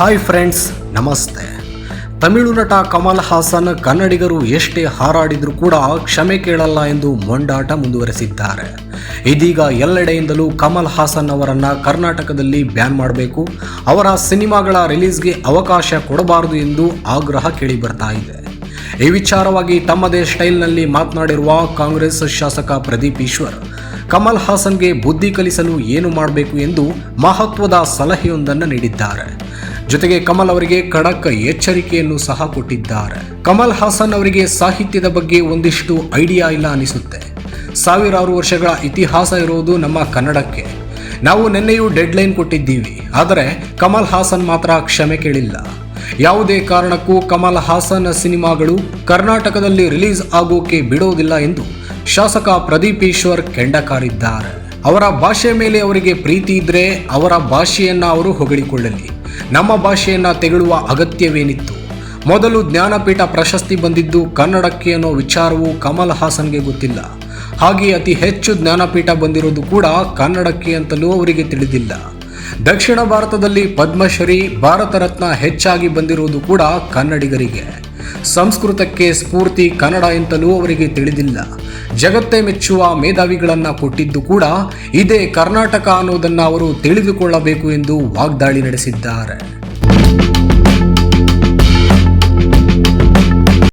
Hi friends, ನಮಸ್ತೆ. ತಮಿಳು ನಟ ಕಮಲ್ ಹಾಸನ್ ಕನ್ನಡಿಗರು ಎಷ್ಟೇ ಹಾರಾಡಿದರೂ ಕೂಡ ಕ್ಷಮೆ ಕೇಳಲ್ಲ ಎಂದು ಮೊಂಡಾಟ ಮುಂದುವರೆಸಿದ್ದಾರೆ. ಇದೀಗ ಎಲ್ಲೆಡೆಯಿಂದಲೂ ಕಮಲ್ ಹಾಸನ್ ಅವರನ್ನು ಕರ್ನಾಟಕದಲ್ಲಿ ಬ್ಯಾನ್ ಮಾಡಬೇಕು, ಅವರ ಸಿನಿಮಾಗಳ ರಿಲೀಸ್ಗೆ ಅವಕಾಶ ಕೊಡಬಾರದು ಎಂದು ಆಗ್ರಹ ಕೇಳಿಬರ್ತಾ ಇದೆ. ಈ ವಿಚಾರವಾಗಿ ತಮ್ಮದೇ ಸ್ಟೈಲ್ನಲ್ಲಿ ಮಾತನಾಡಿರುವ ಕಾಂಗ್ರೆಸ್ ಶಾಸಕ ಪ್ರದೀಪ್ ಈಶ್ವರ್, ಕಮಲ್ ಹಾಸನ್ಗೆ ಬುದ್ಧಿ ಕಲಿಸಲು ಏನು ಮಾಡಬೇಕು ಎಂದು ಮಹತ್ವದ ಸಲಹೆಯೊಂದನ್ನು ನೀಡಿದ್ದಾರೆ. ಜೊತೆಗೆ ಕಮಲ್ ಅವರಿಗೆ ಖಡಕ್ ಎಚ್ಚರಿಕೆಯನ್ನು ಸಹ ಕೊಟ್ಟಿದ್ದಾರೆ. ಕಮಲ್ ಹಾಸನ್ ಅವರಿಗೆ ಸಾಹಿತ್ಯದ ಬಗ್ಗೆ ಒಂದಿಷ್ಟು ಐಡಿಯಾ ಇಲ್ಲ ಅನಿಸುತ್ತೆ. ಸಾವಿರಾರು ವರ್ಷಗಳ ಇತಿಹಾಸ ಇರುವುದು ನಮ್ಮ ಕನ್ನಡಕ್ಕೆ. ನಾವು ನಿನ್ನೆಯೂ ಡೆಡ್ಲೈನ್ ಕೊಟ್ಟಿದ್ದೀವಿ, ಆದರೆ ಕಮಲ್ ಹಾಸನ್ ಮಾತ್ರ ಕ್ಷಮೆ ಕೇಳಿಲ್ಲ. ಯಾವುದೇ ಕಾರಣಕ್ಕೂ ಕಮಲ್ ಹಾಸನ್ ಸಿನಿಮಾಗಳು ಕರ್ನಾಟಕದಲ್ಲಿ ರಿಲೀಸ್ ಆಗೋಕೆ ಬಿಡೋದಿಲ್ಲ ಎಂದು ಶಾಸಕ ಪ್ರದೀಪ್ ಈಶ್ವರ್ ಕೆಂಡ ಕಾರಿದ್ದಾರೆ. ಅವರ ಭಾಷೆ ಮೇಲೆ ಅವರಿಗೆ ಪ್ರೀತಿ ಇದ್ರೆ ಅವರ ಭಾಷೆಯನ್ನ ಅವರು ಹೊಗಳಿಕೊಳ್ಳಲಿ, ನಮ್ಮ ಭಾಷೆಯನ್ನ ತೆಗಳುವ ಅಗತ್ಯವೇನಿತ್ತು? ಮೊದಲು ಜ್ಞಾನಪೀಠ ಪ್ರಶಸ್ತಿ ಬಂದಿದ್ದು ಕನ್ನಡಕ್ಕೆ ಅನ್ನೋ ವಿಚಾರವು ಕಮಲ್ ಹಾಸನ್ಗೆ ಗೊತ್ತಿಲ್ಲ. ಹಾಗೆ ಅತಿ ಹೆಚ್ಚು ಜ್ಞಾನಪೀಠ ಬಂದಿರೋದು ಕೂಡ ಕನ್ನಡಕ್ಕೆ ಅಂತಲೂ ಅವರಿಗೆ ತಿಳಿದಿಲ್ಲ. ದಕ್ಷಿಣ ಭಾರತದಲ್ಲಿ ಪದ್ಮಶ್ರೀ, ಭಾರತ ರತ್ನ ಹೆಚ್ಚಾಗಿ ಬಂದಿರುವುದು ಕೂಡ ಕನ್ನಡಿಗರಿಗೆ. ಸಂಸ್ಕೃತಕ್ಕೆ ಸ್ಫೂರ್ತಿ ಕನ್ನಡ ಎಂತಲೂ ಅವರಿಗೆ ತಿಳಿದಿಲ್ಲ. ಜಗತ್ತೇ ಮೆಚ್ಚುವ ಮೇಧಾವಿಗಳನ್ನು ಕೊಟ್ಟಿದ್ದು ಕೂಡ ಇದೇ ಕರ್ನಾಟಕ ಅನ್ನೋದನ್ನು ಅವರು ತಿಳಿದುಕೊಳ್ಳಬೇಕು ಎಂದು ವಾಗ್ದಾಳಿ ನಡೆಸಿದ್ದಾರೆ.